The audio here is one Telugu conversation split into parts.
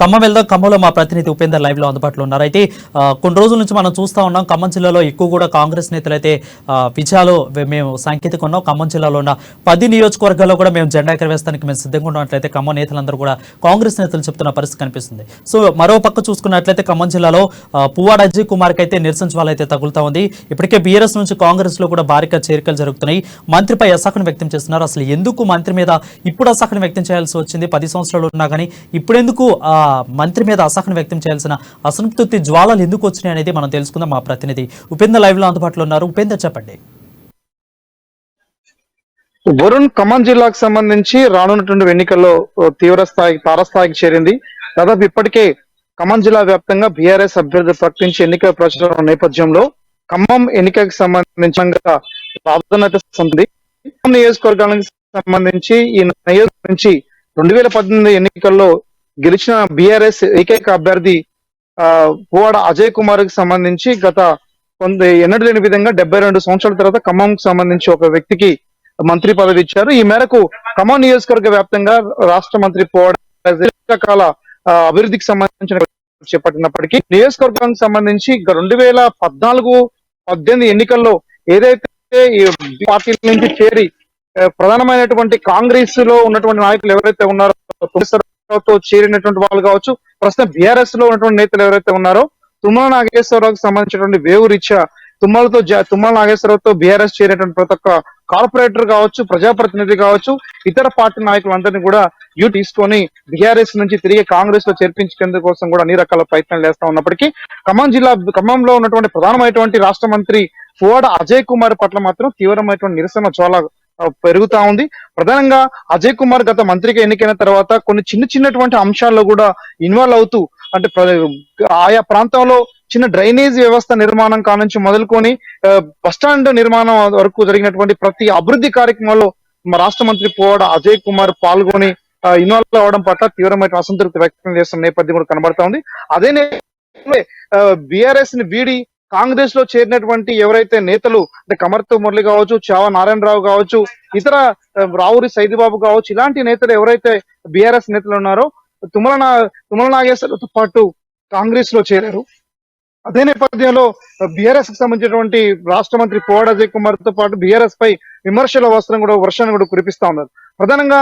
ఖమ్మం వెళ్దాం. ఖమ్మంలో మా ప్రతినిధి ఉపేందర్ లైవ్ లో అందుబాటులో ఉన్నారు. అయితే కొన్ని రోజుల నుంచి మనం చూస్తా ఉన్నాం ఖమ్మం జిల్లాలో ఎక్కువ కూడా కాంగ్రెస్ నేతలు అయితే విజయాలు మేము సాంకేతిక ఉన్నాం. ఖమ్మం జిల్లాలో ఉన్న 10 నియోజకవర్గాల్లో కూడా మేము జెండా ఎగరవేస్తానికి మేము సిద్ధంగా ఉన్నట్లయితే ఖమ్మం నేతలందరూ కూడా కాంగ్రెస్ నేతలు చెప్తున్న పరిస్థితి కనిపిస్తుంది. సో మరో పక్క చూసుకున్నట్లయితే ఖమ్మం జిల్లాలో పువ్వాడ అజయ్ కుమార్ కి అయితే నిరసన జ్వాల అయితే తగులుతా ఉంది. ఇప్పటికే బీఆర్ఎస్ నుంచి కాంగ్రెస్ లో కూడా భారీగా చేరికలు జరుగుతున్నాయి. మంత్రిపై అసహనం వ్యక్తం చేస్తున్నారు. అసలు ఎందుకు మంత్రి మీద ఇప్పుడు అసహనం వ్యక్తం చేయాల్సి వచ్చింది? 10 సంవత్సరాలు ఉన్నా కానీ ఇప్పుడెందుకు మంత్రి మీద అసహనం వ్యక్తం చేయాల్సిన అసంతృప్తి జ్వాలలు ఎందుకు వచ్చినాయి అనేది మనం తెలుసుకుందాం. మా ప్రతినిధి ఉపేందర్ లైవ్ లో అందుబాటులో ఉన్నారు. ఉపేందర్, చెప్పండి. వరుణ్, ఖమ్మం జిల్లాకు సంబంధించి రానున్నటువంటి ఎన్నికల్లో తారస్థాయికి చేరింది. దాదాపు ఇప్పటికే ఖమ్మం జిల్లా వ్యాప్తంగా బీఆర్ఎస్ అభ్యర్థి ప్రకటించి ఎన్నికల ప్రచారం నేపథ్యంలో ఖమ్మం ఎన్నికలకు సంబంధించి ప్రాధాన్యత ఉంది. ఖమ్మం నియోజకవర్గానికి సంబంధించి ఈ నియోజకవర్గం నుంచి 2018 ఎన్నికల్లో గెలిచిన బీఆర్ఎస్ ఏకైక అభ్యర్థి పువ్వాడ అజయ్ కుమార్ కి సంబంధించి గత ఎన్నడూ లేని విధంగా 72 సంవత్సరాల తర్వాత ఖమ్మంకు సంబంధించి ఒక వ్యక్తికి మంత్రి పదవి ఇచ్చారు. ఈ మేరకు ఖమ్మం నియోజకవర్గ వ్యాప్తంగా రాష్ట్ర మంత్రి పువ్వాడ రకాల అభివృద్ధికి సంబంధించిన చేపట్టినప్పటికీ నియోజకవర్గానికి సంబంధించి 2014-18 ఎన్నికల్లో ఏదైతే ఈ పార్టీల నుంచి చేరి ప్రధానమైనటువంటి కాంగ్రెస్ లో ఉన్నటువంటి నాయకులు ఎవరైతే ఉన్నారో తో చేరినటువంటి వాళ్ళు కావచ్చు, ప్రస్తుతం బీఆర్ఎస్ లో ఉన్నటువంటి నేతలు ఎవరైతే ఉన్నారో తుమ్మల నాగేశ్వరరావుకి సంబంధించినటువంటి వేవు రీత్యా తుమ్మల నాగేశ్వరరావుతో బీఆర్ఎస్ చేరినటువంటి ప్రతి ఒక్క కార్పొరేటర్ కావచ్చు, ప్రజాప్రతినిధి కావచ్చు, ఇతర పార్టీ నాయకులందరినీ కూడా తీసుకొని బీఆర్ఎస్ నుంచి తిరిగి కాంగ్రెస్ లో చేర్పించేందుకు కోసం కూడా అన్ని రకాల ప్రయత్నాలు చేస్తా ఉన్నప్పటికీ ఖమ్మంలో ఉన్నటువంటి ప్రధానమైనటువంటి రాష్ట్ర మంత్రి పువ్వాడ అజయ్ కుమార్ పట్ల మాత్రం తీవ్రమైనటువంటి నిరసన చాలా పెరుగుతా ఉంది. ప్రధానంగా అజయ్ కుమార్ గత మంత్రిగా ఎన్నికైన తర్వాత కొన్ని చిన్నటువంటి అంశాల్లో కూడా ఇన్వాల్వ్ అవుతూ, అంటే ఆయా ప్రాంతంలో చిన్న డ్రైనేజ్ వ్యవస్థ నిర్మాణం కానుంచి మొదలుకొని బస్టాండ్ నిర్మాణం వరకు జరిగినటువంటి ప్రతి అభివృద్ధి కార్యక్రమంలో రాష్ట్ర మంత్రి పువ్వాడ అజయ్ కుమార్ పాల్గొని ఇన్వాల్వ్ అవడం పట్ల తీవ్రమైన అసంతృప్తి వ్యక్తం చేస్తున్న నేపథ్యం కూడా కనబడతా ఉంది. అదే బీఆర్ఎస్ ని వీడి కాంగ్రెస్ లో చేరినటువంటి ఎవరైతే నేతలు అంటే కమర్తో మురళి కావచ్చు, చావా నారాయణరావు కావచ్చు, ఇతర రావురి సైదిబాబు కావచ్చు, ఇలాంటి నేతలు ఎవరైతే బీఆర్ఎస్ నేతలు ఉన్నారో తుమ్మల నాగేశ్వరరావుతో పాటు కాంగ్రెస్ లో చేరారు. అదే నేపథ్యంలో బీఆర్ఎస్ కి సంబంధించినటువంటి రాష్ట్ర మంత్రి పువ్వాడ అజయ్ కుమార్ తో పాటు బీఆర్ఎస్ పై విమర్శల వర్షాన్ని కూడా కురిపిస్తా ఉన్నారు. ప్రధానంగా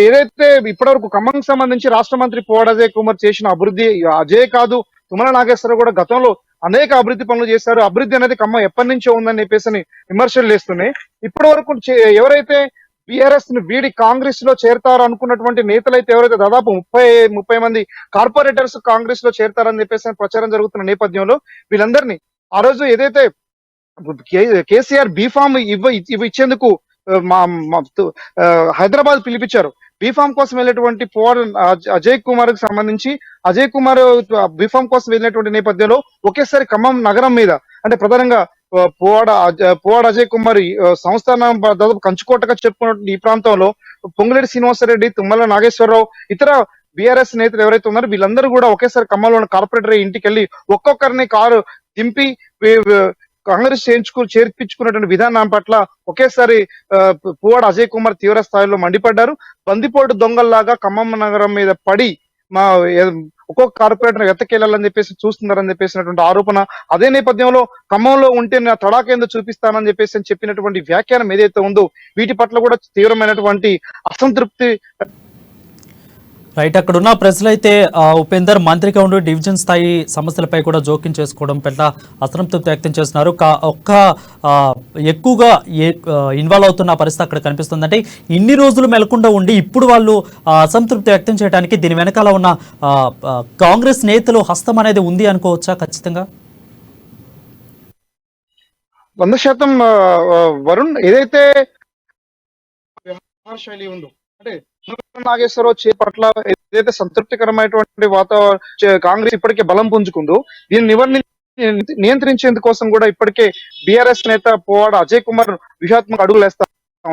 ఏదైతే ఇప్పటివరకు ఖమ్మంకి సంబంధించి రాష్ట్ర మంత్రి పువ్వాడ అజయ్ కుమార్ చేసిన అభివృద్ధి, అజయ్ కాదు తుమ్మల నాగేశ్వరరావు కూడా గతంలో అనేక అభివృద్ధి పనులు చేశారు. అభివృద్ధి అనేది ఖమ్మం ఎప్పటి నుంచో ఉందని చెప్పేసి విమర్శలు చేస్తున్నాయి. ఇప్పటి వరకు ఎవరైతే బీఆర్ఎస్ ని వీడి కాంగ్రెస్ లో చేరతారు అనుకున్నటువంటి నేతలైతే ఎవరైతే దాదాపు 30 మంది కార్పొరేటర్స్ కాంగ్రెస్ లో చేరతారని చెప్పేసి ప్రచారం జరుగుతున్న నేపథ్యంలో వీళ్ళందరినీ ఆ రోజు ఏదైతే కేసీఆర్ బీఫామ్ ఇచ్చేందుకు హైదరాబాద్ పిలిపించారు. బీఫామ్ కోసం వెళ్ళినటువంటి పువ్వాడ అజయ్ కుమార్ కి సంబంధించి అజయ్ కుమార్ బీఫామ్ కోసం వెళ్ళినటువంటి నేపథ్యంలో ఒకేసారి ఖమ్మం నగరం మీద అంటే ప్రధానంగా పువ్వాడ అజయ్ కుమార్ సంస్థానం దాదాపు కంచుకోటగా చెప్పుకున్నటువంటి ఈ ప్రాంతంలో పొంగులేటి శ్రీనివాసరెడ్డి, తుమ్మల నాగేశ్వరరావు, ఇతర బీఆర్ఎస్ నేతలు ఎవరైతే ఉన్నారో వీళ్ళందరూ కూడా ఒకేసారి ఖమ్మంలో ఉన్న కార్పొరేటర్ ఇంటికి వెళ్ళి ఒక్కొక్కరిని కారు దింపి కాంగ్రెస్ చేర్పించుకున్నటువంటి విధానం పట్ల ఒకేసారి పువ్వాడ అజయ్ కుమార్ తీవ్ర స్థాయిలో మండిపడ్డారు. బందిపోటు దొంగల్లాగా ఖమ్మం నగరం మీద పడి ఒక్కొక్క కార్పొరేటర్ ఎత్తకెళ్లాలని చెప్పేసి చూస్తున్నారని చెప్పేసినటువంటి ఆరోపణ. అదే నేపథ్యంలో ఖమ్మంలో ఉంటే నా తడాకేందో చూపిస్తానని చెప్పేసి చెప్పినటువంటి వ్యాఖ్యానం ఏదైతే ఉందో వీటి పట్ల కూడా తీవ్రమైనటువంటి అసంతృప్తి. రైట్, అక్కడున్న ప్రజలైతే ఉపేందర్ మంత్రిగా ఉండి డివిజన్ స్థాయి సమస్యలపై కూడా జోక్యం చేసుకోవడం పట్ల అసంతృప్తి వ్యక్తం చేస్తున్నారు. ఎక్కువగా ఇన్వాల్వ్ అవుతున్న పరిస్థితి అక్కడ కనిపిస్తుంది. అంటే ఇన్ని రోజులు మెలకుండా ఉండి ఇప్పుడు వాళ్ళు అసంతృప్తి వ్యక్తం చేయడానికి దీని వెనకాల ఉన్న కాంగ్రెస్ నేతలు హస్తం అనేది ఉంది అనుకోవచ్చా? ఖచ్చితంగా 100% వరుణ్, ఏదైతే శైలి ఉందో అంటే నాగేశ్వరరావు పట్ల ఏదైతే సంతృప్తికరమైనటువంటి వాతావరణం కాంగ్రెస్ ఇప్పటికే బలం పుంజుకుందో దీన్ని నియంత్రించేందుకోసం కూడా ఇప్పటికే బీఆర్ఎస్ నేత పువ్వాడ అజయ్ కుమార్ వ్యూహాత్మక అడుగులు వేస్తా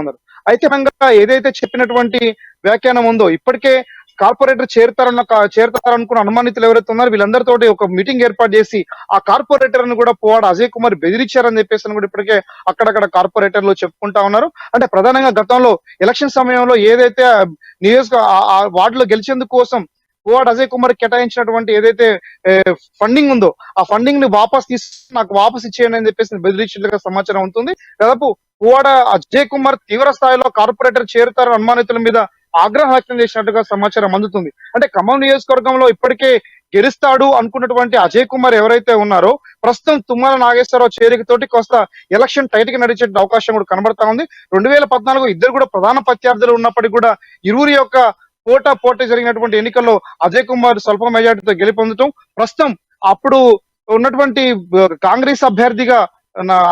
ఉన్నారు. అయితే ఏదైతే చెప్పినటువంటి వ్యాఖ్యానం ఉందో ఇప్పటికే కార్పొరేటర్ చేరతారనుకున్న అనుమానితులు ఎవరైతే ఉన్నారో వీళ్ళందరితోటి ఒక మీటింగ్ ఏర్పాటు చేసి ఆ కార్పొరేటర్ ని కూడా పువ్వాడ అజయ్ కుమార్ బెదిరించారని చెప్పేసి కూడా ఇప్పటికే అక్కడక్కడ కార్పొరేటర్లు చెప్పుకుంటా ఉన్నారు. అంటే ప్రధానంగా గతంలో ఎలక్షన్ సమయంలో ఏదైతే వార్డులో గెలిచేందుకు కోసం పువ్వాడ అజయ్ కుమార్ కేటాయించినటువంటి ఏదైతే ఫండింగ్ ఉందో ఆ ఫండింగ్ ని వాపస్ నాకు వాపస్ ఇచ్చేయండి అని చెప్పేసి బెదిరించినట్లుగా సమాచారం ఉంటుంది. దాదాపు పువ్వాడ అజయ్ కుమార్ తీవ్ర స్థాయిలో కార్పొరేటర్ చేరుతారు అనుమానితుల మీద ఆగ్రహం వ్యక్తం చేసినట్టుగా సమాచారం అందుతుంది. అంటే ఖమ్మం నియోజకవర్గంలో ఇప్పటికే గెలుస్తాడు అనుకున్నటువంటి అజయ్ కుమార్ ఎవరైతే ఉన్నారో ప్రస్తుతం తుమ్మల నాగేశ్వరరావు చేరికతోటి కాస్త ఎలక్షన్ టైట్ గా నడిచే అవకాశం కూడా కనబడతా ఉంది. 2014 ఇద్దరు కూడా ప్రధాన ప్రత్యర్థులు ఉన్నప్పటికీ కూడా ఇరువురి యొక్క పోటీ జరిగినటువంటి ఎన్నికల్లో అజయ్ కుమార్ స్వల్ప మెజార్టీతో గెలుపొందటం, ప్రస్తుతం అప్పుడు ఉన్నటువంటి కాంగ్రెస్ అభ్యర్థిగా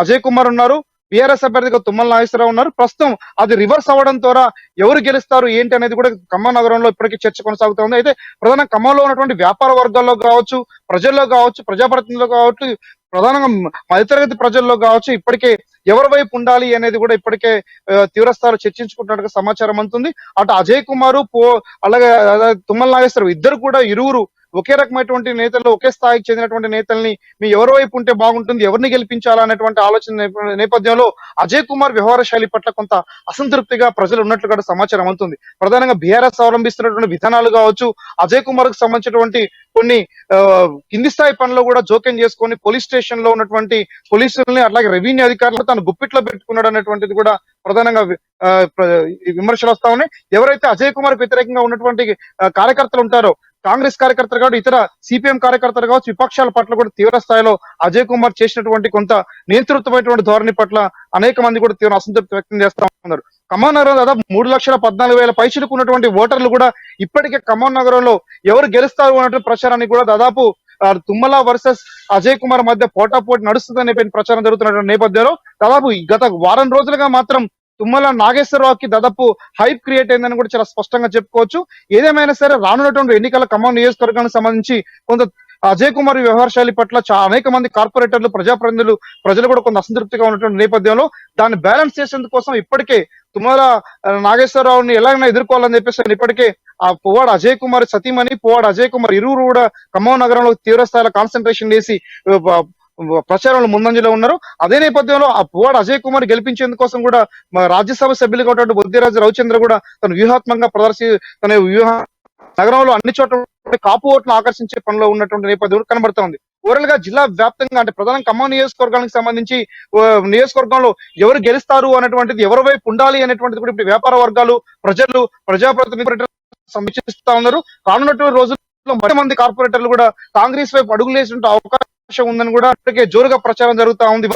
అజయ్ కుమార్ ఉన్నారు, బీఆర్ఎస్ అభ్యర్థిగా తుమ్మల నాగేశ్వరరావు ఉన్నారు. ప్రస్తుతం అది రివర్స్ అవ్వడం ద్వారా ఎవరు గెలుస్తారు ఏంటి అనేది కూడా ఖమ్మం నగరంలో ఇప్పటికీ చర్చ కొనసాగుతా ఉంది. అయితే ప్రధాన ఖమ్మంలో ఉన్నటువంటి వ్యాపార వర్గాల్లో కావచ్చు, ప్రజల్లో కావచ్చు, ప్రజాప్రతినిధులు కావచ్చు, ప్రధానంగా మధ్యతరగతి ప్రజల్లో కావచ్చు ఇప్పటికే ఎవరి వైపు ఉండాలి అనేది కూడా ఇప్పటికే తీవ్ర స్థాయిలో చర్చించుకుంటున్నట్టుగా సమాచారం అందుతుంది. అటు అజయ్ కుమారు అలాగే తుమ్మల నాగేశ్వరరావు ఇద్దరు కూడా ఇరువురు ఒకే రకమైనటువంటి నేతలు, ఒకే స్థాయికి చెందినటువంటి నేతల్ని మీ ఎవరి వైపు ఉంటే బాగుంటుంది, ఎవరిని గెలిపించాలా అనేటువంటి ఆలోచన నేపథ్యంలో అజయ్ కుమార్ వ్యవహార శైలి పట్ల కొంత అసంతృప్తిగా ప్రజలు ఉన్నట్లు కూడా సమాచారం అందుతుంది. ప్రధానంగా బీఆర్ఎస్ అవలంబిస్తున్నటువంటి విధానాలు కావచ్చు, అజయ్ కుమార్ కు సంబంధించినటువంటి కొన్ని కింది స్థాయి పనులు కూడా జోక్యం చేసుకొని పోలీస్ స్టేషన్ లో ఉన్నటువంటి పోలీసుల్ని అట్లాగే రెవెన్యూ అధికారులు తను గుప్పిట్లో పెట్టుకున్నాడు అనేటువంటిది కూడా ప్రధానంగా విమర్శలు వస్తా ఉన్నాయి. ఎవరైతే అజయ్ కుమార్ కు వ్యతిరేకంగా ఉన్నటువంటి కార్యకర్తలు ఉంటారో, కాంగ్రెస్ కార్యకర్తలు కావచ్చు, ఇతర సిపిఎం కార్యకర్తలు కావచ్చు, విపక్షాల పట్ల కూడా తీవ్ర స్థాయిలో అజయ్ కుమార్ చేసినటువంటి కొంత నియంతృత్వమైనటువంటి ధోరణి పట్ల అనేక మంది కూడా తీవ్ర అసంతృప్తి వ్యక్తం చేస్తా ఉన్నారు. ఖమ్మం నగరంలో దాదాపు 3,14,000 పైచిలకు ఉన్నటువంటి ఓటర్లు కూడా ఇప్పటికే ఖమ్మం నగరంలో ఎవరు గెలుస్తారు అన్నటువంటి ప్రచారాన్ని కూడా దాదాపు తుమ్మల వర్సెస్ అజయ్ కుమార్ మధ్య పోటాపోటీ నడుస్తుందనే ప్రచారం జరుగుతున్నటువంటి నేపథ్యంలో దాదాపు గత వారం రోజులుగా మాత్రం తుమ్మల నాగేశ్వరరావుకి దాదాపు హైప్ క్రియేట్ అయిందని కూడా చాలా స్పష్టంగా చెప్పుకోవచ్చు. ఏదేమైనా సరే రానున్నటువంటి ఎన్నికల ఖమ్మం నియోజకవర్గానికి సంబంధించి కొంత అజయ్ కుమార్ వ్యవహార శైలి పట్ల అనేక మంది కార్పొరేటర్లు, ప్రజాప్రతినిధులు, ప్రజలు కూడా కొంత అసంతృప్తిగా ఉన్నటువంటి నేపథ్యంలో దాన్ని బ్యాలెన్స్ చేసేందుకు కోసం ఇప్పటికే తుమ్మల నాగేశ్వరరావుని ఎలాగైనా ఎదుర్కోవాలని చెప్పేసి ఇప్పటికే ఆ పువ్వాడ అజయ్ కుమార్ సతీమణి, పువ్వాడ అజయ్ కుమార్ ఇరువురు కూడా ఖమ్మం నగరంలో తీవ్ర స్థాయిలో కాన్సన్ట్రేషన్ చేసి ప్రచారంలో ముందంజలో ఉన్నారు. అదే నేపథ్యంలో ఆ పువ్వాడ అజయ్ కుమార్ గెలిపించేందుకోసం కూడా రాజ్యసభ సభ్యులుగా ఉన్నటువంటి బొద్దిరాజు రవిచంద్ర కూడా తన వ్యూహాత్మకంగా తన నగరంలో అన్ని చోట్ల కాపు ఓట్లను ఆకర్షించే పనిలో ఉన్నటువంటి నేపథ్యం కనబడతా ఉంది. ఓవరాల్ గా జిల్లా వ్యాప్తంగా అంటే ప్రధానంగా ఖమ్మం నియోజకవర్గానికి సంబంధించి నియోజకవర్గంలో ఎవరు గెలుస్తారు అనేటువంటిది, ఎవరి వైపు ఉండాలి అనేటువంటిది కూడా ఇప్పుడు వ్యాపార వర్గాలు, ప్రజలు, ప్రజాప్రతినిధులు సమీక్షిస్తా ఉన్నారు. రానున్నటువంటి రోజుల్లో మరింత మంది కార్పొరేటర్లు కూడా కాంగ్రెస్ వైపు అడుగులేసిన అవకాశం ఉందని కూడా ఇప్పటికే జోరుగా ప్రచారం జరుగుతా ఉంది.